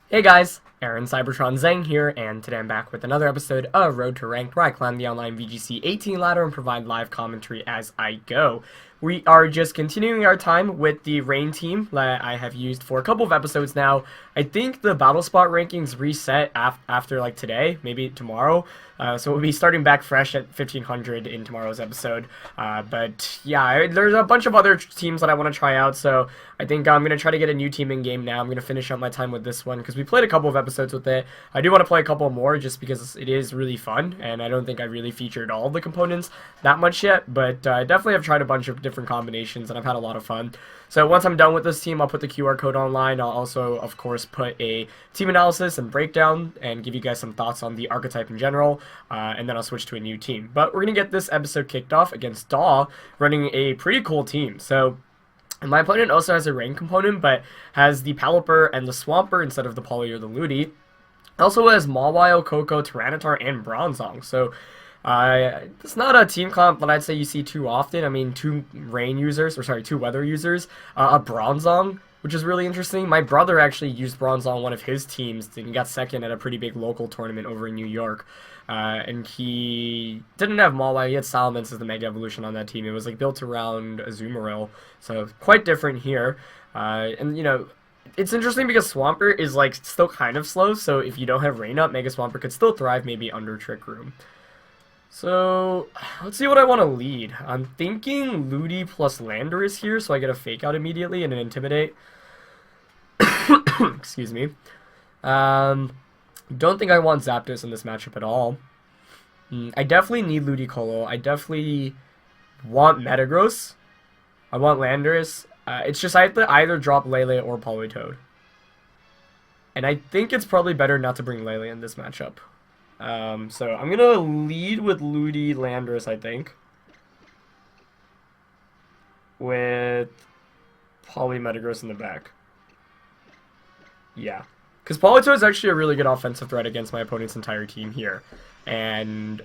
Hey guys, Aaron Cybertron Zhang here, and today I'm back with another episode of Road to Ranked, where I climb the online VGC 18 ladder and provide live commentary as I go. We are just continuing our time with the Rain team that I have used for a couple of episodes now. I think the battle spot rankings reset after like today, maybe tomorrow. So we'll be starting back fresh at 1500 in tomorrow's episode. But yeah, there's a bunch of other teams that I want to try out, so I think I'm going to try to get a new team in game now. I'm going to finish up my time with this one because we played a couple of episodes with it. I do want to play a couple more just because it is really fun, and I don't think I really featured all the components that much yet, but I definitely have tried a bunch of different combinations, and I've had a lot of fun. So once I'm done with this team, I'll put the QR code online. I'll also, of course, put a team analysis and breakdown and give you guys some thoughts on the archetype in general, and then I'll switch to a new team. But we're going to get this episode kicked off against Daw, running a pretty cool team. So my opponent also has a rain component, but has the Pelipper and the Swampert instead of the Poly or the Ludi. Also has Mawile, Koko, Tyranitar, and Bronzong. So it's not a team comp that I'd say you see too often. I mean, two weather users, a Bronzong, which is really interesting. My brother actually used Bronzong on one of his teams and got second at a pretty big local tournament over in New York. And he didn't have Mawile, he had Salamence as the Mega Evolution on that team. It was like built around Azumarill, so quite different here. And you know, it's interesting because Swampert is like still kind of slow, so if you don't have Rain up, Mega Swampert could still thrive maybe under Trick Room. So, let's see what I want to lead. I'm thinking Ludi plus Landorus here, so I get a Fake Out immediately and an Intimidate. Excuse me. Don't think I want Zapdos in this matchup at all. I definitely need Ludicolo. I definitely want Metagross. I want Landorus. It's just I have to either drop Lele or Politoed. And I think it's probably better not to bring Lele in this matchup. So I'm going to lead with Ludi Landorus, I think. With Poly Metagross in the back. Yeah. Because Politoed is actually a really good offensive threat against my opponent's entire team here. And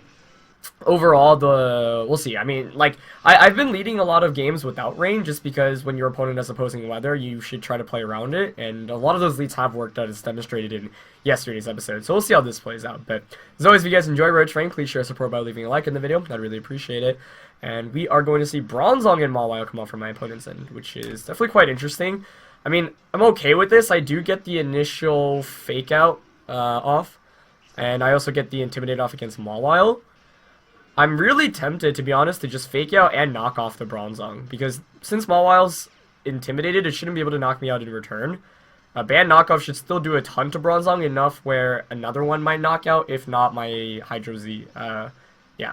overall, we'll see. I mean, like, I've been leading a lot of games without rain just because when your opponent has opposing weather, you should try to play around it. And a lot of those leads have worked out as demonstrated in yesterday's episode. So we'll see how this plays out. But as always, if you guys enjoy Road to Rank, please share support by leaving a like in the video. I'd really appreciate it. And we are going to see Bronzong and Mawile come out from my opponent's end, which is definitely quite interesting. I mean, I'm okay with this. I do get the initial Fake Out off. And I also get the Intimidate off against Mawile. I'm really tempted, to be honest, to just Fake Out and knock off the Bronzong. Because since Mawile's intimidated, it shouldn't be able to knock me out in return. A Band Knockoff should still do a ton to Bronzong, enough where another one might knock out, if not my Hydro Z. Yeah.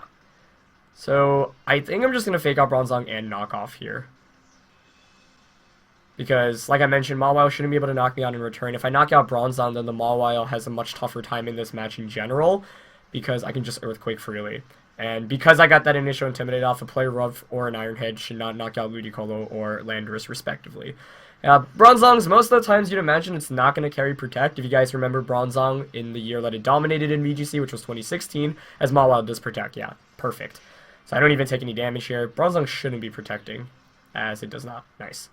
So, I think I'm just going to Fake Out Bronzong and knock off here. Because, like I mentioned, Mawile shouldn't be able to knock me out in return. If I knock out Bronzong, then the Mawile has a much tougher time in this match in general, because I can just Earthquake freely. And because I got that initial Intimidate off, a Play Rough or an Iron Head should not knock out Ludicolo or Landorus, respectively. Bronzong's, most of the times you'd imagine it's not going to carry Protect. If you guys remember Bronzong in the year that it dominated in VGC, which was 2016, as Mawile does Protect. Yeah, perfect. So I don't even take any damage here. Bronzong shouldn't be protecting, as it does not. Nice.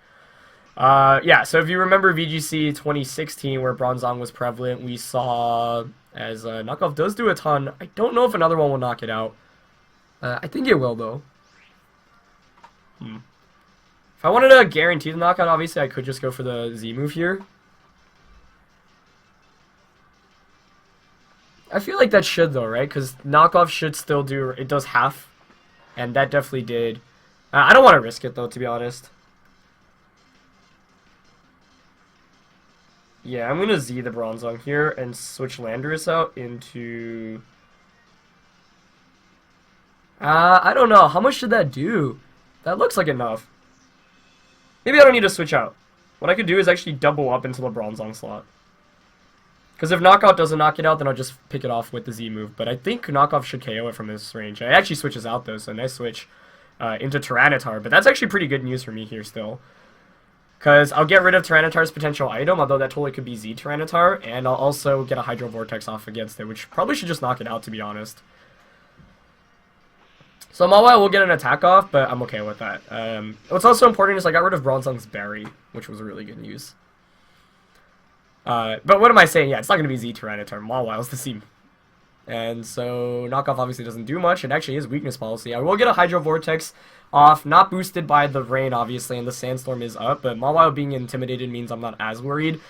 Yeah, so if you remember VGC 2016, where Bronzong was prevalent, we saw, as knockoff does do a ton. I don't know if another one will knock it out. I think it will, though. If I wanted to guarantee the knockout, obviously I could just go for the Z move here. I feel like that should, though, right? Because knockoff should still do, it does half. And that definitely did. I don't want to risk it, though, to be honest. Yeah, I'm going to Z the Bronzong here and switch Landorus out into... I don't know. How much did that do? That looks like enough. Maybe I don't need to switch out. What I could do is actually double up into the Bronzong slot. Because if Knockout doesn't knock it out, then I'll just pick it off with the Z move. But I think Knockoff should KO it from this range. It actually switches out, though, so nice switch into Tyranitar. But that's actually pretty good news for me here still. Because I'll get rid of Tyranitar's potential item, although that totally could be Z Tyranitar. And I'll also get a Hydro Vortex off against it, which probably should just knock it out, to be honest. So Mawile will get an attack off, but I'm okay with that. What's also important is I got rid of Bronzong's Berry, which was really good news. But what am I saying? Yeah, it's not going to be Z Tyranitar. Mawile's the C. And so knockoff obviously doesn't do much. It actually is weakness policy. I will get a Hydro Vortex off, not boosted by the rain obviously, and the sandstorm is up, but Mawile being intimidated means I'm not as worried.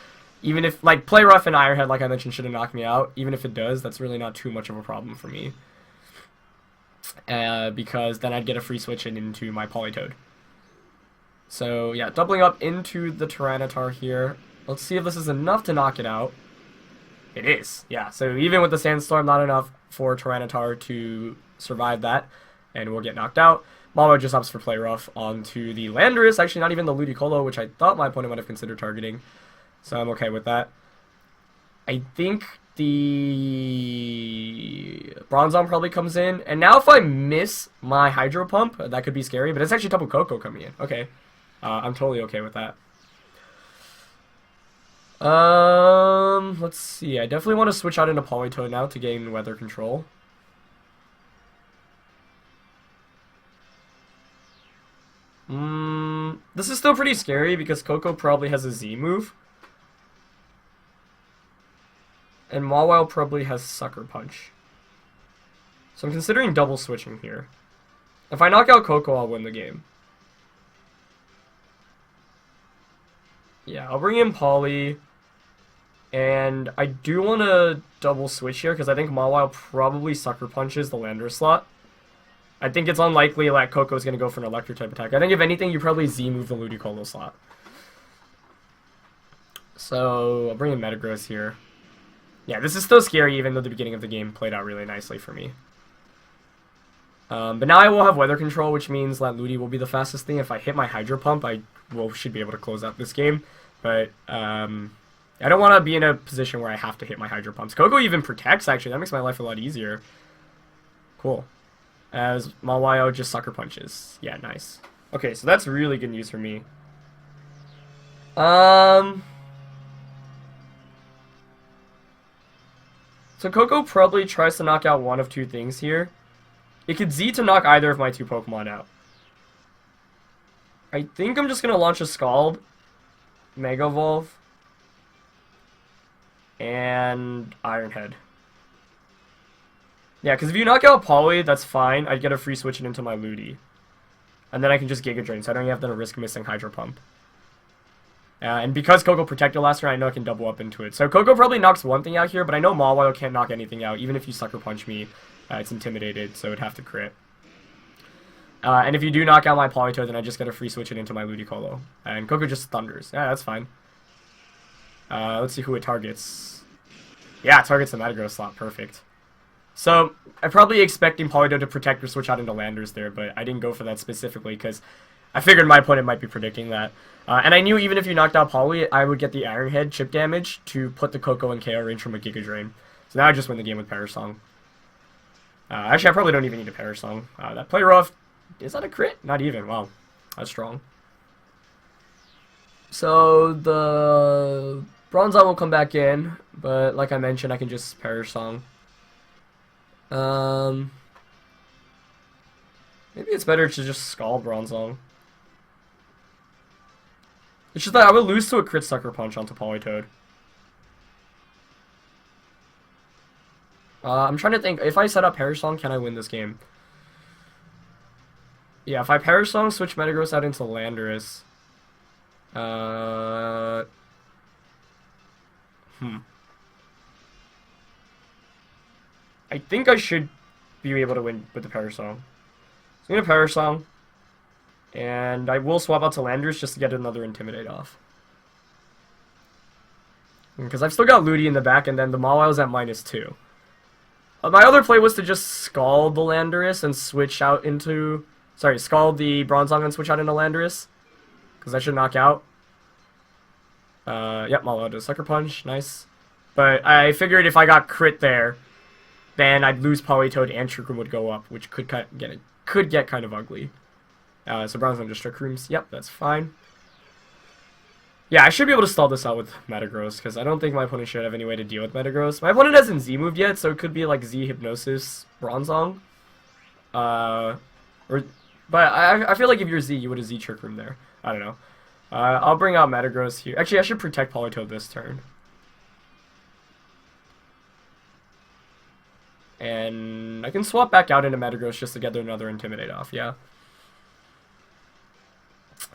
Even if, like, Play Rough and Ironhead, like I mentioned, should have knocked me out. Even if it does, that's really not too much of a problem for me. Because then I'd get a free switch into my Politoed. So yeah, doubling up into the Tyranitar here. Let's see if this is enough to knock it out. It is, yeah. So even with the Sandstorm, not enough for Tyranitar to survive that, and we'll get knocked out. Mawile just opts for Play Rough onto the Landorus, actually not even the Ludicolo, which I thought my opponent might have considered targeting. So I'm okay with that. I think the Bronzong probably comes in, and now if I miss my Hydro Pump, that could be scary, but it's actually Tapu Koko coming in. Okay. I'm totally okay with that. Let's see. I definitely want to switch out into Politoed now to gain weather control. This is still pretty scary because Koko probably has a Z move. And Mawile probably has Sucker Punch. So I'm considering double switching here. If I knock out Koko, I'll win the game. Yeah, I'll bring in Poly. And I do want to double switch here because I think Mawile probably Sucker Punches the Landorus slot. I think it's unlikely that Koko's going to go for an Electric type attack. I think if anything, you probably Z-move the Ludicolo slot. So I'll bring in Metagross here. Yeah, this is still scary even though the beginning of the game played out really nicely for me. But now I will have weather control, which means that Ludi will be the fastest thing. If I hit my Hydro Pump, I should be able to close out this game. But I don't want to be in a position where I have to hit my Hydro Pumps. Koko even protects, actually. That makes my life a lot easier. Cool. As Mawile just Sucker Punches. Yeah, nice. Okay, so that's really good news for me. So Koko probably tries to knock out one of two things here. It could Z to knock either of my two Pokemon out. I think I'm just going to launch a Scald, Mega Evolve, and Ironhead. Yeah, because if you knock out Poly, that's fine. I'd get a free switch into my Ludi. And then I can just Giga Drain, so I don't have to risk missing Hydro Pump. And because Koko protected last turn, I know I can double up into it. So Koko probably knocks one thing out here, but I know Mawile can't knock anything out. Even if you Sucker Punch me, it's intimidated, so it'd have to crit. And if you do knock out my Politoed, then I just get a free switch it into my Ludicolo. And Koko just thunders. Yeah, that's fine. Let's see who it targets. Yeah, it targets the Metagross slot. Perfect. So, I'm probably expecting Politoed to protect or switch out into Landers there, but I didn't go for that specifically because I figured my opponent might be predicting that. And I knew even if you knocked out Poly, I would get the Ironhead chip damage to put the Koko and KO range from a Giga Drain. So now I just win the game with Parasong. Actually, I probably don't even need a Parasong. That Play Rough, is that a crit? Not even. Wow. That's strong. So the Bronzong will come back in, but like I mentioned, I can just Parasong. Maybe it's better to just Scald Bronzong. It's just that I would lose to a crit Sucker Punch onto Politoed. I'm trying to think, if I set up Parasong, can I win this game? Yeah, if I Parasong, switch Metagross out into Landorus. I think I should be able to win with the Parasong. So I'm going to Parasong. And I will swap out to Landorus just to get another Intimidate off. Because I've still got Ludi in the back, and then the Mawile's at -2. My other play was to just Scald the Landorus and switch out into... Sorry, Scald the Bronzong and switch out into Landorus. Because that should knock out. Yep, Mawile does Sucker Punch. Nice. But I figured if I got crit there, then I'd lose Politoed and Trick Room would go up, which could get kind of ugly. So Bronzong just Trick Rooms. Yep, that's fine. Yeah, I should be able to stall this out with Metagross, because I don't think my opponent should have any way to deal with Metagross. My opponent hasn't Z-moved yet, so it could be like Z-Hypnosis Bronzong. But I feel like if you're Z, you would have Z-Trick Room there. I don't know. I'll bring out Metagross here. Actually, I should protect Politoed this turn. And I can swap back out into Metagross just to get another Intimidate off, yeah.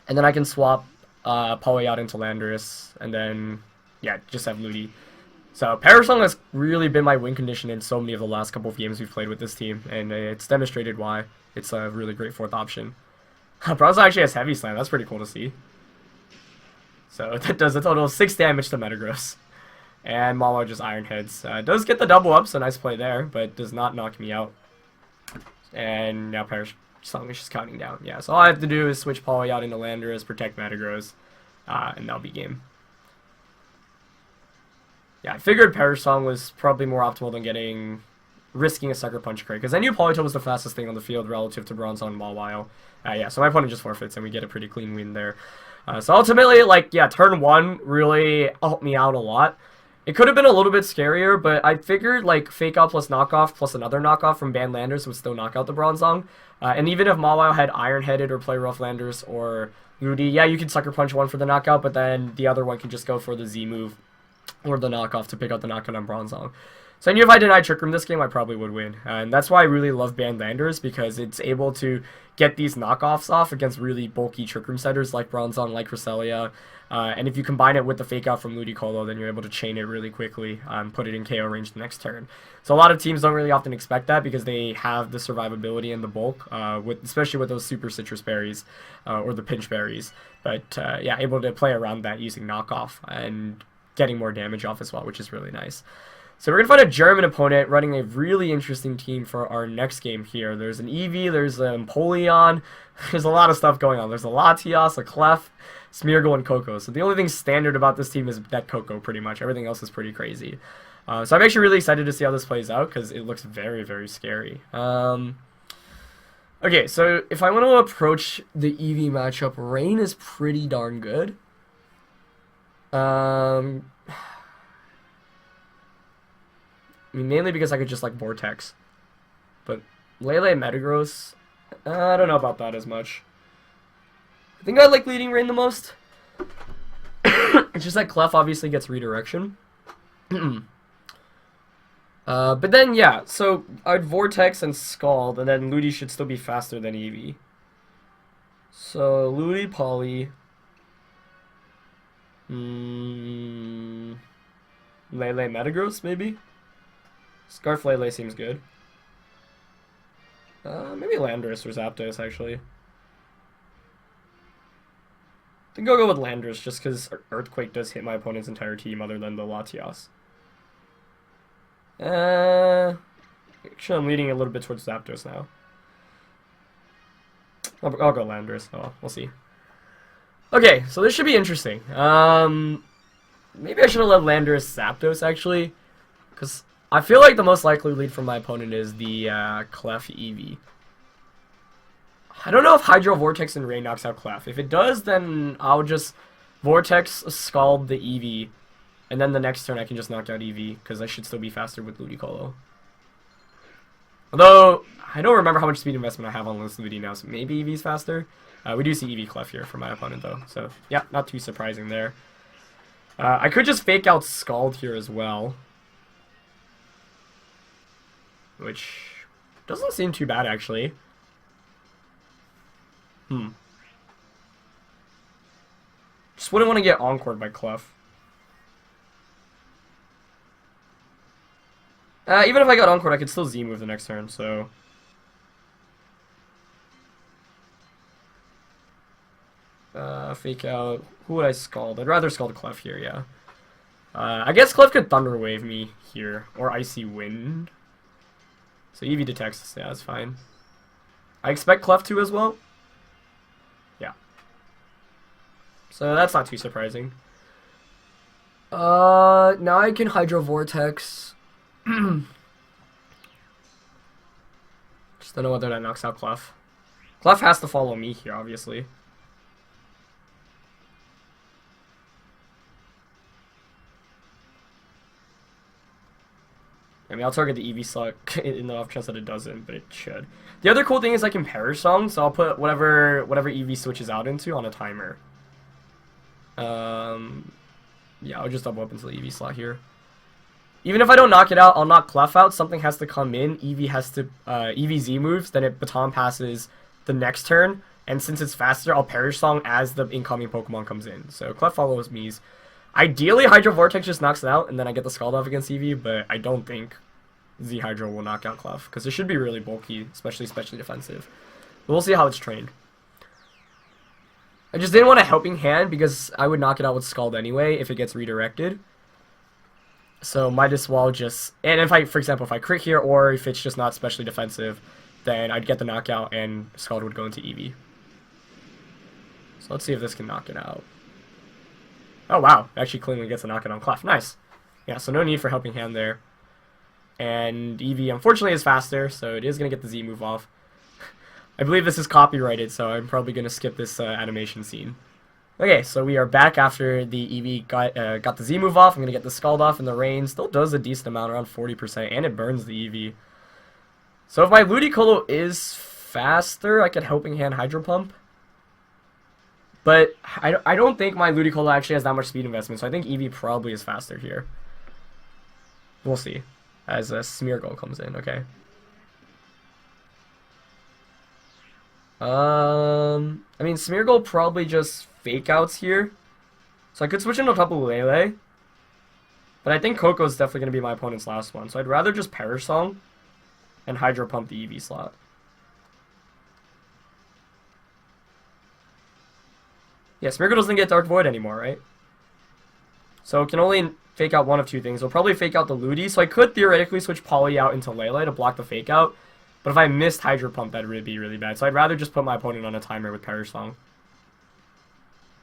And then I can swap Poly out into Landorus, and then, yeah, just have Ludi. So Parasong has really been my win condition in so many of the last couple of games we've played with this team, and it's demonstrated why it's a really great fourth option. Bronzong actually has Heavy Slam, that's pretty cool to see. So that does a total of 6 damage to Metagross. And Mawile just Iron Heads. Does get the double up, so nice play there, but does not knock me out. And now Parasong is just counting down. Yeah, so all I have to do is switch Poly out into Landorus, protect Metagross, and that'll be game. Yeah, I figured Parasong was probably more optimal than risking a Sucker Punch crit, because I knew Politoed was the fastest thing on the field relative to Bronzong and Mawile. Yeah, so my opponent just forfeits, and we get a pretty clean win there. So ultimately, like, yeah, turn 1 really helped me out a lot. It could have been a little bit scarier, but I figured, like, Fake Out plus Knockoff plus another Knockoff from Banned Landorus would still knock out the Bronzong. And even if Mawile had Iron Headed or Play Rough Landorus or Ludi, yeah, you could Sucker Punch one for the knockout, but then the other one can just go for the Z move or the knockoff to pick out the knockout on Bronzong. So I knew if I denied Trick Room this game, I probably would win. And that's why I really love Banned Landorus, because it's able to get these knockoffs off against really bulky Trick Room setters like Bronzong, like Cresselia. And if you combine it with the Fake Out from Ludicolo, then you're able to chain it really quickly and put it in KO range the next turn. So a lot of teams don't really often expect that because they have the survivability and the bulk, especially with those Super Citrus Berries or the Pinch Berries. But yeah, able to play around that using Knockoff and getting more damage off as well, which is really nice. So we're going to find a German opponent running a really interesting team for our next game here. There's an Eevee, there's an Empoleon, there's a lot of stuff going on. There's a Latias, a Clef, Smeargle, and Coco. So the only thing standard about this team is that Coco, pretty much. Everything else is pretty crazy. So I'm actually really excited to see how this plays out, because it looks very, very scary. Okay, so if I want to approach the Eevee matchup, Rain is pretty darn good. I mean, mainly because I could just, like, Vortex. But Lele Metagross, I don't know about that as much. I think I like leading Rain the most. It's just that Clef obviously gets redirection. But then, yeah, so I'd Vortex and Scald, and then Ludi should still be faster than Eevee. So, Ludi, Poly. Lele Metagross, maybe? Scarf Lele seems good. Maybe Landorus or Zapdos, actually. I think I'll go with Landorus just because Earthquake does hit my opponent's entire team other than the Latias. Actually, I'm leading a little bit towards Zapdos now. I'll go Landorus. Oh, we'll see. Okay, so this should be interesting. Maybe I should have let Landorus Zapdos, actually, because I feel like the most likely lead from my opponent is the Clef Eevee. I don't know if Hydro Vortex and Rain knocks out Clef. If it does, then I'll just Vortex Scald the Eevee, and then the next turn I can just knock out Eevee, because I should still be faster with Ludicolo. Although, I don't remember how much speed investment I have on this Ludi now, so maybe Eevee's faster. We do see Eevee Clef here for my opponent, though, so yeah, not too surprising there. I could just Fake Out Scald here as well, which doesn't seem too bad, actually. Just wouldn't want to get Encored by Clef. Even if I got Encored, I could still Z-move the next turn, so... Fake Out... Who would I Scald? I'd rather Scald Clef here, yeah. I guess Clef could Thunder Wave me here, or Icy Wind. So Eevee detects, yeah, that's fine. I expect Clef to as well. Yeah. So that's not too surprising. Now I can Hydro Vortex. Just don't know whether that knocks out Clef. Clef has to follow me here, obviously. I mean, I'll target the Eevee slot in the off chance that it doesn't, but it should. The other cool thing is I can Parasong, so I'll put whatever Eevee switches out into on a timer. Yeah, I'll just double up into the Eevee slot here. Even if I don't knock it out, I'll knock Clef out. Something has to come in. Eevee has to Eevee Z moves. Then it baton passes the next turn. And since it's faster, I'll Perish Song as the incoming Pokemon comes in. So Clef follows Mies. Ideally, Hydro Vortex just knocks it out, and then I get the Scald off against Eevee. But I don't think Z Hydro will knock out Clef because it should be really bulky, especially defensive. But we'll see how it's trained. I just didn't want a Helping Hand because I would knock it out with Scald anyway if it gets redirected. So might as well just... And if I, for example, if I crit here or if it's just not specially defensive, then I'd get the knockout and Scald would go into Eevee. So let's see if this can knock it out. Oh wow, it actually cleanly gets a knockout on Clef. Nice. Yeah, so no need for Helping Hand there. And Eevee unfortunately is faster, so it is going to get the Z move off. I believe this is copyrighted, so I'm probably going to skip this animation scene. Okay, so we are back after the Eevee got the Z move off. I'm going to get the Scald off, and the Rain still does a decent amount, around 40%, and it burns the Eevee. So if my Ludicolo is faster, I could Helping Hand Hydro Pump. But I don't think my Ludicolo actually has that much speed investment, so I think Eevee probably is faster here. We'll see, as a Smeargle comes in, okay. I mean, Smeargle probably just Fake Outs here. So I could switch into Tapu Lele. But I think Coco is definitely going to be my opponent's last one. So I'd rather just Perish Song and Hydro Pump the Eevee slot. Yeah, Smeargle doesn't get Dark Void anymore, right? So it can only fake out one of two things. It'll probably fake out the Ludi. So I could theoretically switch Poly out into Lele to block the Fake Out. But if I missed Hydro Pump, that'd really be really bad. So I'd rather just put my opponent on a timer with Perish Song.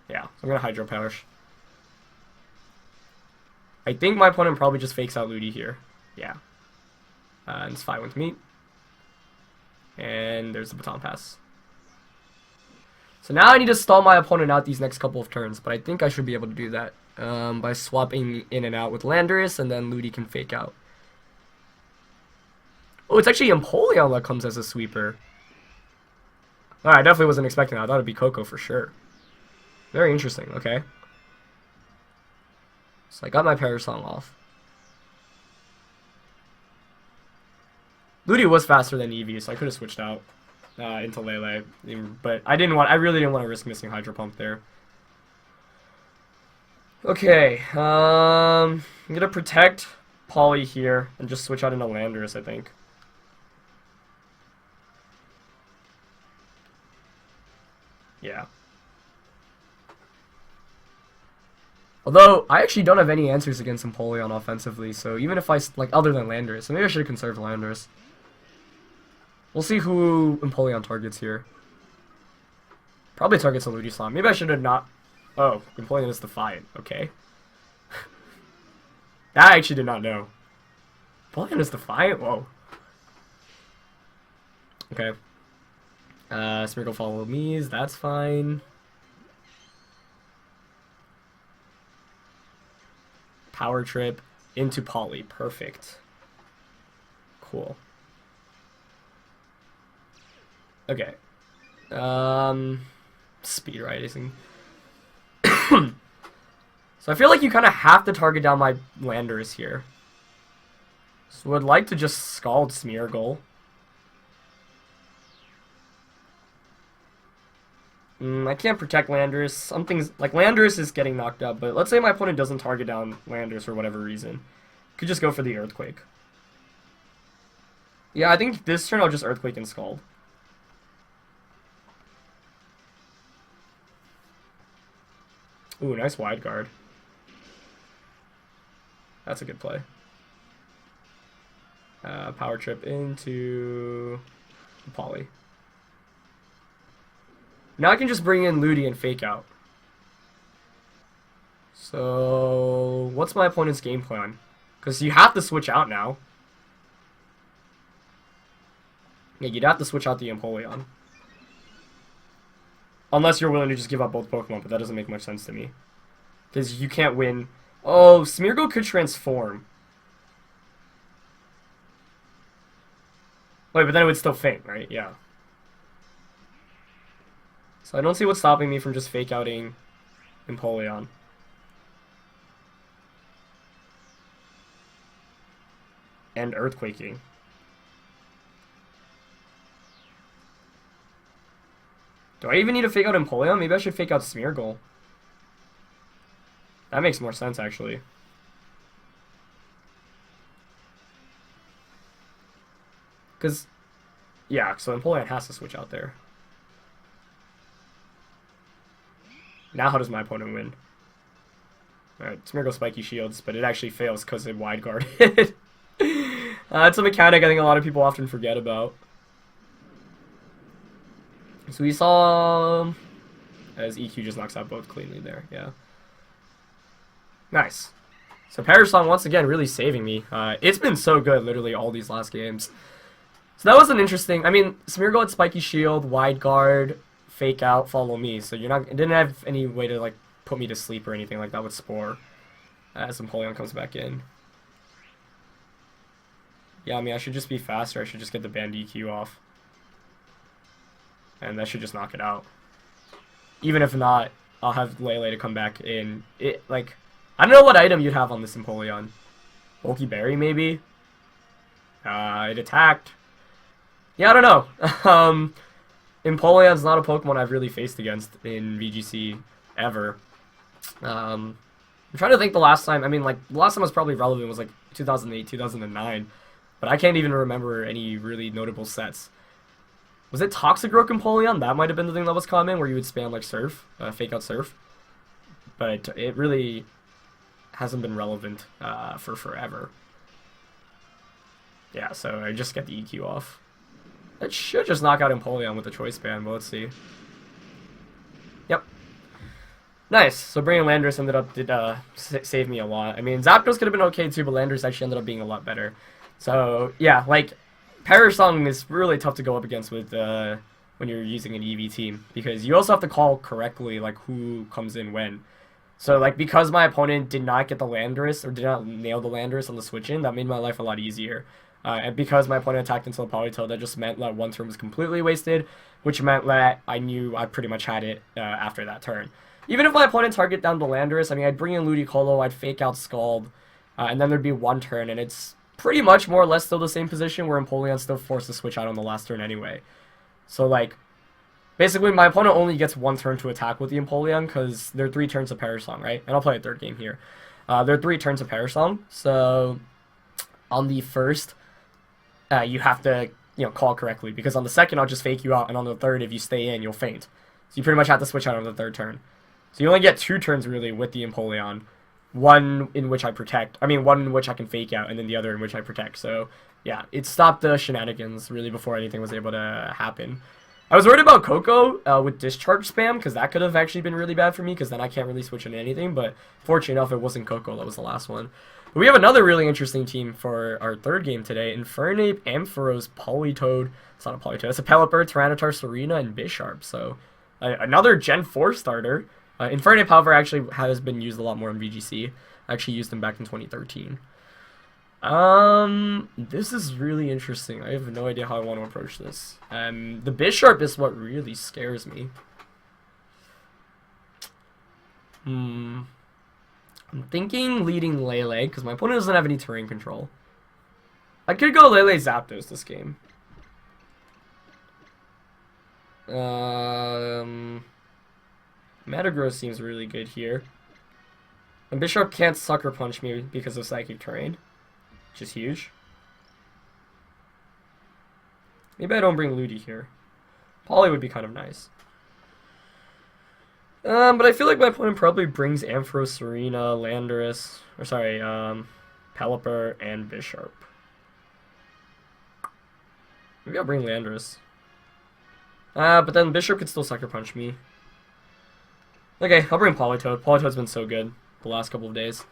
Yeah, so I'm going to Hydro Perish. I think my opponent probably just fakes out Ludi here. Yeah. And it's fine with me. And there's the Baton Pass. So now I need to stall my opponent out these next couple of turns. But I think I should be able to do that by swapping in and out with Landorus. And then Ludi can fake out. Oh, it's actually Empoleon that comes as a sweeper. Oh, I definitely wasn't expecting that. I thought it'd be Coco for sure. Very interesting, okay. So I got my Perish Song off. Ludi was faster than Eevee, so I could have switched out into Lele. But I really didn't want to risk missing Hydro Pump there. Okay, I'm gonna protect Poly here and just switch out into Landorus, I think. Yeah. Although, I actually don't have any answers against Empoleon offensively, so even if I, like, other than Landorus, so maybe I should have conserved Landorus. We'll see who Empoleon targets here. Probably targets a Ludi Slot. Maybe I should have not... Oh, Empoleon is Defiant. Okay. That I actually did not know. Empoleon is Defiant? Whoa. Okay. Smeargle follow Mies, that's fine. Power Trip into Poly, perfect. Cool. Okay. Speed Rising. So I feel like you kind of have to target down my Landorus here. So I'd like to just Scald Smeargle. I can't protect Landorus. Something's like Landorus is getting knocked out, but let's say my opponent doesn't target down Landorus for whatever reason. Could just go for the Earthquake. Yeah, I think this turn I'll just Earthquake and Scald. Ooh, nice wide guard. That's a good play. Power Trip into Poly. Now I can just bring in Ludi and Fake Out. So, what's my opponent's game plan? Because you have to switch out now. Yeah, you'd have to switch out the Empoleon. Unless you're willing to just give up both Pokemon, but that doesn't make much sense to me. Because you can't win. Oh, Smeargle could transform. Wait, but then it would still faint, right? Yeah. So I don't see what's stopping me from just fake outing Empoleon. and Earthquaking. Do I even need to fake out Empoleon? Maybe I should fake out Smeargle. That makes more sense, actually. Because, yeah, so Empoleon has to switch out there. Now how does my opponent win? Alright, Smeargle Spiky Shields, but it actually fails because it wide guarded. It's a mechanic I think a lot of people often forget about. So we saw... as EQ just knocks out both cleanly there, yeah. Nice. So Parasong once again really saving me. It's been so good literally all these last games. So that was an interesting... I mean, Smeargle had Spiky Shield, wide guard, fake out, follow me. So you're not... it didn't have any way to like put me to sleep or anything like that with Spore. As Empoleon comes back in. Yeah, I mean, I should just be faster. I should just get the banned EQ off. And that should just knock it out. Even if not, I'll have Lele to come back in. It, like, I don't know what item you'd have on this Empoleon. Bulky Berry, maybe? It attacked. Yeah, I don't know. Empoleon's not a Pokemon I've really faced against in VGC ever. I'm trying to think the last time. I mean, like, the last time was probably relevant was like 2008, 2009. But I can't even remember any really notable sets. Was it Toxic Rock Empoleon? That might have been the thing that was common, where you would spam like Surf, fake out Surf. But it really hasn't been relevant for forever. Yeah, so I just get the EQ off. That should just knock out Empoleon with the Choice Band, but let's see. Yep. Nice. So bringing Landorus did save me a lot. I mean, Zapdos could have been okay too, but Landorus actually ended up being a lot better. So yeah, like Parasong is really tough to go up against with when you're using an Eevee team, because you also have to call correctly like who comes in when. So like because my opponent did not get the Landorus or did not nail the Landorus on the switch in, that made my life a lot easier. And because my opponent attacked into the Politoed, that just meant that one turn was completely wasted, which meant that I knew I pretty much had it after that turn. Even if my opponent target down the Landorus, I mean, I'd bring in Ludicolo, I'd fake out Scald, and then there'd be one turn, and it's pretty much more or less still the same position where Empoleon's still forced to switch out on the last turn anyway. So, like, basically my opponent only gets one turn to attack with the Empoleon, because they're 3 turns of Parasong, right? And I'll play a third game here. They're 3 turns of Parasong, so on the first, you have to, you know, call correctly, because on the second I'll just fake you out, and on the third, if you stay in, you'll faint. So you pretty much have to switch out on the third turn. So you only get 2 turns really with the Empoleon. One in which I protect. I mean, one in which I can fake out, and then the other in which I protect. So, yeah, it stopped the shenanigans really before anything was able to happen. I was worried about Coco with discharge spam, because that could have actually been really bad for me, because then I can't really switch into anything. But fortunately enough, it wasn't Coco. That was the last one. But we have another really interesting team for our third game today. Infernape, Ampharos, Politoed. It's not a Politoed. It's a Pelipper, Tyranitar, Serena, and Bisharp. So, another Gen 4 starter. Infernape, however, actually has been used a lot more in VGC. I actually used him back in 2013. This is really interesting. I have no idea how I want to approach this. The Bisharp is what really scares me. I'm thinking leading Lele, because my opponent doesn't have any terrain control. I could go Lele Zapdos this game. Metagross seems really good here. And Bisharp can't Sucker Punch me because of Psychic Terrain, which is huge. Maybe I don't bring Ludi here. Poly would be kind of nice. But I feel like my opponent probably brings Ampharos, Serena, Landorus, or sorry, Pelipper, and Bisharp. Maybe I'll bring Landorus. But then Bisharp could still Sucker Punch me. Okay, I'll bring Politoed. Politoed's been so good the last couple of days.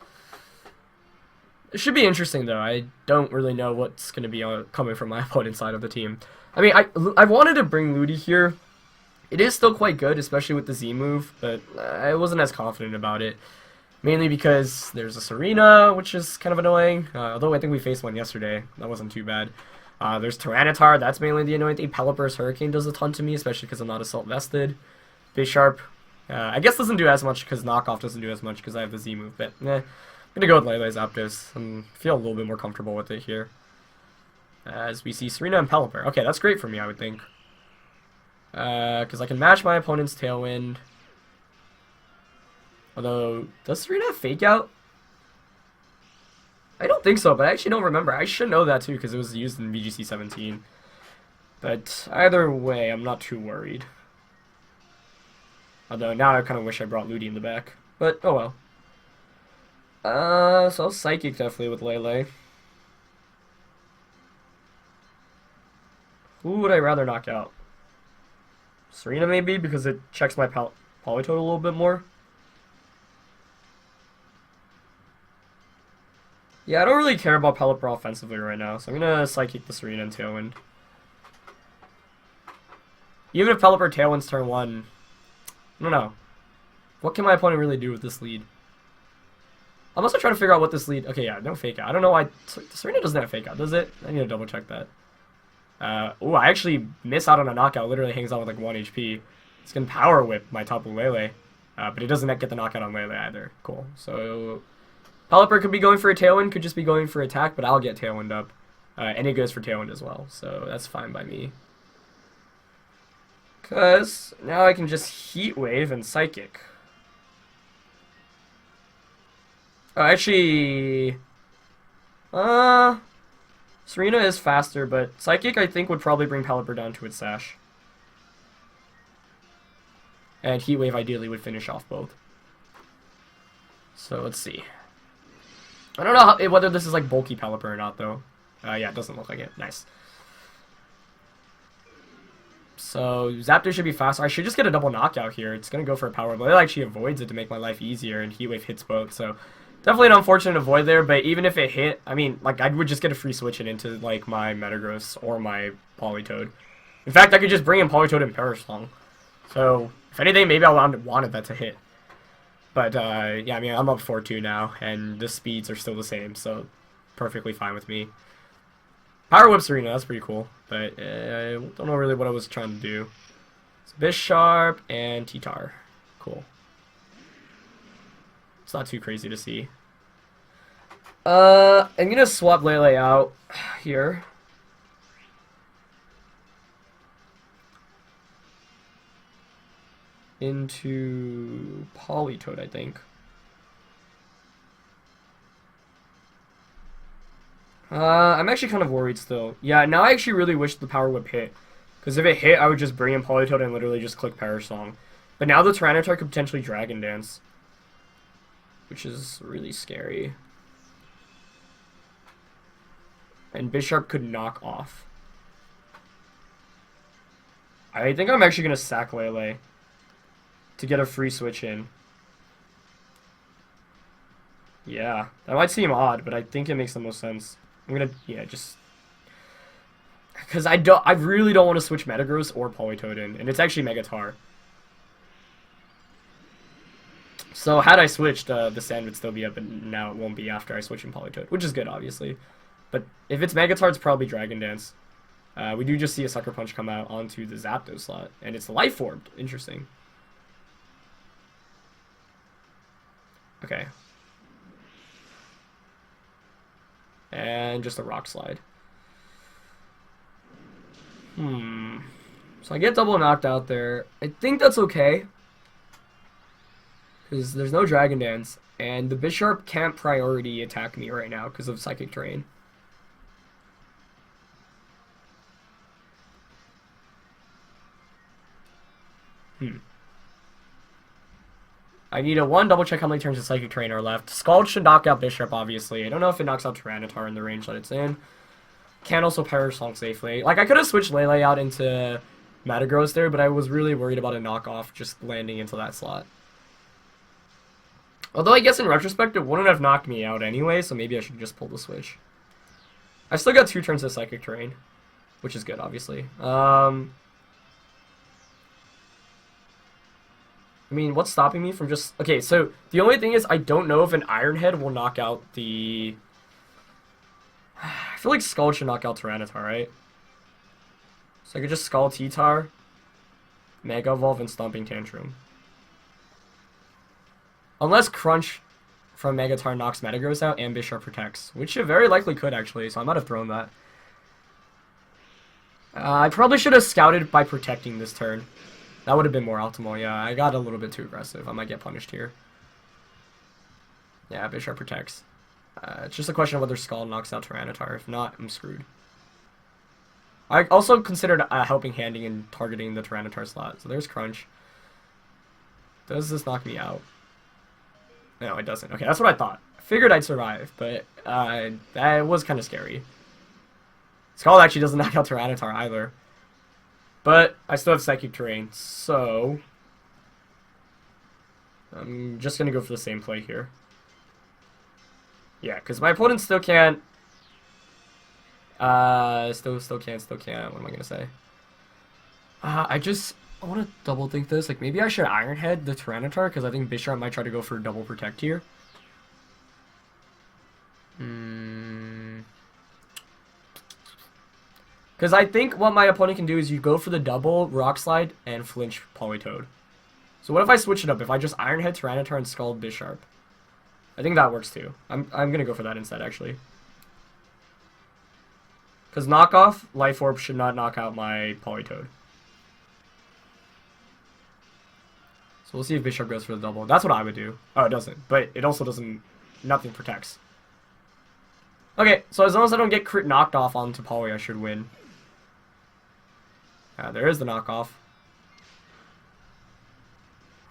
It should be interesting, though. I don't really know what's going to be coming from my opponent's side of the team. I mean, I wanted to bring Ludi here. It is still quite good, especially with the Z move, but I wasn't as confident about it. Mainly because there's a Serena, which is kind of annoying. Although I think we faced one yesterday. That wasn't too bad. There's Tyranitar. That's mainly the annoying thing. Pelipper's Hurricane does a ton to me, especially because I'm not Assault Vested. Bisharp. I guess doesn't do as much because Knockoff doesn't do as much because I have the Z move, but I'm going to go with Lele Zapdos and feel a little bit more comfortable with it here. As we see Serena and Pelipper. Okay, that's great for me, I would think. Because I can match my opponent's Tailwind. Although, does Serena have Fake Out? I don't think so, but I actually don't remember. I should know that too, because it was used in VGC 17. But either way, I'm not too worried. Although now I kind of wish I brought Ludi in the back. But, oh well. So I'll Psychic definitely with Lele. Who would I rather knock out? Serena maybe, because it checks my Politoed a little bit more. Yeah, I don't really care about Pelipper offensively right now, so I'm gonna Psychic the Serena and Tailwind. Even if Pelipper Tailwind's turn 1, I don't know. What can my opponent really do with this lead? I'm also trying to figure out what this lead... Okay, yeah, no Fake Out. I don't know why... Serena doesn't have Fake Out, does it? I need to double check that. Oh, I actually miss out on a knockout. Literally hangs out with like 1 HP. It's gonna Power Whip my Tapu Lele. But it doesn't get the knockout on Lele either. Cool. So... Pelipper could be going for a Tailwind, could just be going for attack, but I'll get Tailwind up. And it goes for Tailwind as well, so that's fine by me. Because now I can just Heat Wave and Psychic. Oh, actually... Serena is faster, but Psychic I think would probably bring Pelipper down to its Sash. And Heat Wave ideally would finish off both. So let's see. I don't know whether this is like bulky Pelipper or not though. Yeah, it doesn't look like it. Nice. So Zapdos should be faster. I should just get a double knockout here. It's gonna go for a power, but it actually avoids it to make my life easier, and Heat Wave hits both. So definitely an unfortunate avoid there. But even if it hit, I mean, like I would just get a free switch it into like my Metagross or my Politoed. In fact, I could just bring in Politoed and Parasong. So if anything, maybe I wanted that to hit. But, yeah, I mean, I'm up 4-2 now, and the speeds are still the same, so perfectly fine with me. Power Whip Serena, that's pretty cool, but I don't know really what I was trying to do. It's Bisharp and T-Tar. Cool. It's not too crazy to see. I'm gonna swap Lele out here. Into Politoed, I think. I'm actually kind of worried still. Yeah, now I actually really wish the Power Whip hit. Because if it hit, I would just bring in Politoed and literally just click Parasong. But now the Tyranitar could potentially Dragon Dance. Which is really scary. And Bisharp could knock off. I think I'm actually going to sack Lele to get a free switch in. Yeah, that might seem odd, but I think it makes the most sense. I'm gonna, yeah, just... Because I really don't want to switch Metagross or Politoed in, and it's actually Mega Tar. So had I switched, the Sand would still be up, and now it won't be after I switch in Politoed, which is good, obviously. But if it's Mega Tar, it's probably Dragon Dance. We do just see a Sucker Punch come out onto the Zapdos slot, and it's Life Orb. Interesting. Okay. And just a Rock Slide. So I get double knocked out there. I think that's okay. Because there's no Dragon Dance. And the Bisharp can't priority attack me right now because of Psychic Terrain. I need a 1 double check how many turns of Psychic Terrain are left. Scald should knock out Bisharp, obviously. I don't know if it knocks out Tyranitar in the range that it's in. Can also Parasong safely. Like, I could have switched Lele out into Metagross there, but I was really worried about a knockoff just landing into that slot. Although I guess in retrospect, it wouldn't have knocked me out anyway, so maybe I should just pull the switch. I've still got 2 turns of Psychic Terrain, which is good, obviously. I mean, what's stopping me from just... Okay, so the only thing is I don't know if an Iron Head will knock out the... I feel like Scald should knock out Tyranitar, right? So I could just Scald T-Tar, Mega Evolve, and Stomping Tantrum. Unless Crunch from Mega Tar knocks Metagross out and Bisharp protects, which it very likely could, actually, so I might have thrown that. I probably should have scouted by protecting this turn. That would have been more optimal. Yeah, I got a little bit too aggressive. I might get punished here. Yeah, Bisharp protects. It's just a question of whether Scald knocks out Tyranitar. If not, I'm screwed. I also considered helping handing and targeting the Tyranitar slot. So there's Crunch. Does this knock me out? No, it doesn't. Okay, that's what I thought. I figured I'd survive, but that was kind of scary. Scald actually doesn't knock out Tyranitar either. But I still have Psychic Terrain, so I'm just going to go for the same play here. Yeah, because my opponent still can't. Still can't. What am I going to say? I want to double think this. Like, maybe I should Iron Head the Tyranitar, because I think Bisharp might try to go for a double protect here. Because I think what my opponent can do is you go for the double Rock Slide and flinch Politoed. So what if I switch it up? If I just Iron Head Tyranitar and Scald Bisharp? I think that works too. I'm going to go for that instead, actually. Because knockoff, Life Orb should not knock out my Politoed. So we'll see if Bisharp goes for the double. That's what I would do. Oh, it doesn't. But it also doesn't... Nothing protects. Okay, so as long as I don't get crit knocked off onto Poly, I should win. There is the knockoff.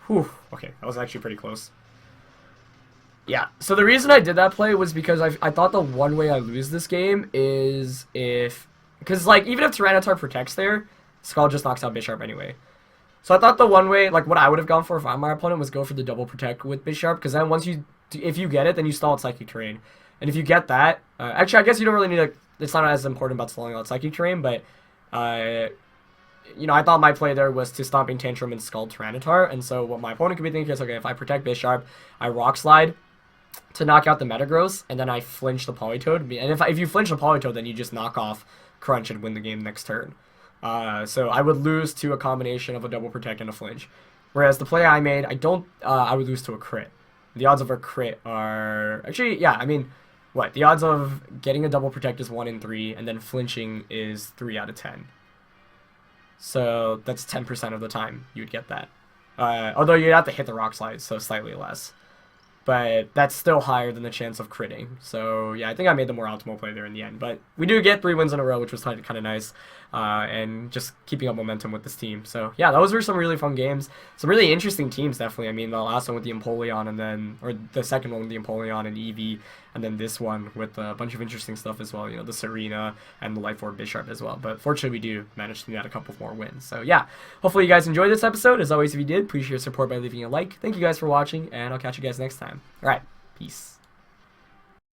Whew. Okay, that was actually pretty close. Yeah, so the reason I did that play was because I thought the one way I lose this game is if... Because, like, even if Tyranitar protects there, Skull just knocks out Bisharp anyway. So I thought the one way, like, what I would have gone for if I'm my opponent was go for the double protect with Bisharp, because then once you... If you get it, then you stall at Psychic Terrain. And if you get that... actually, I guess you don't really need to... It's not as important about stalling out Psychic Terrain, but... you know, I thought my play there was to Stomping Tantrum and Scald Tyranitar, and so what my opponent could be thinking is, okay, if I protect Bisharp, I Rock Slide to knock out the Metagross, and then I flinch the Politoed, and if you flinch the Politoed, then you just knock off Crunch and win the game next turn. So I would lose to a combination of a double protect and a flinch. Whereas the play I made, I would lose to a crit. The odds of a crit are, actually, yeah, I mean, what? The odds of getting a double protect is 1 in 3, and then flinching is 3 out of 10. So that's 10% of the time you'd get that. Although you'd have to hit the Rock Slide, so slightly less. But that's still higher than the chance of critting. So yeah, I think I made the more optimal play there in the end. But we do get 3 wins in a row, which was kind of nice. And just keeping up momentum with this team. So yeah, those were some really fun games. Some really interesting teams, definitely. I mean, the last one with the Empoleon, and then, or the second one with the Empoleon and Eevee, and then this one with a bunch of interesting stuff as well. You know, the Serena and the Life Orb Bisharp as well. But fortunately, we do manage to get a couple more wins. So yeah, hopefully you guys enjoyed this episode. As always, if you did, please share your support by leaving a like. Thank you guys for watching, and I'll catch you guys next time. All right, peace.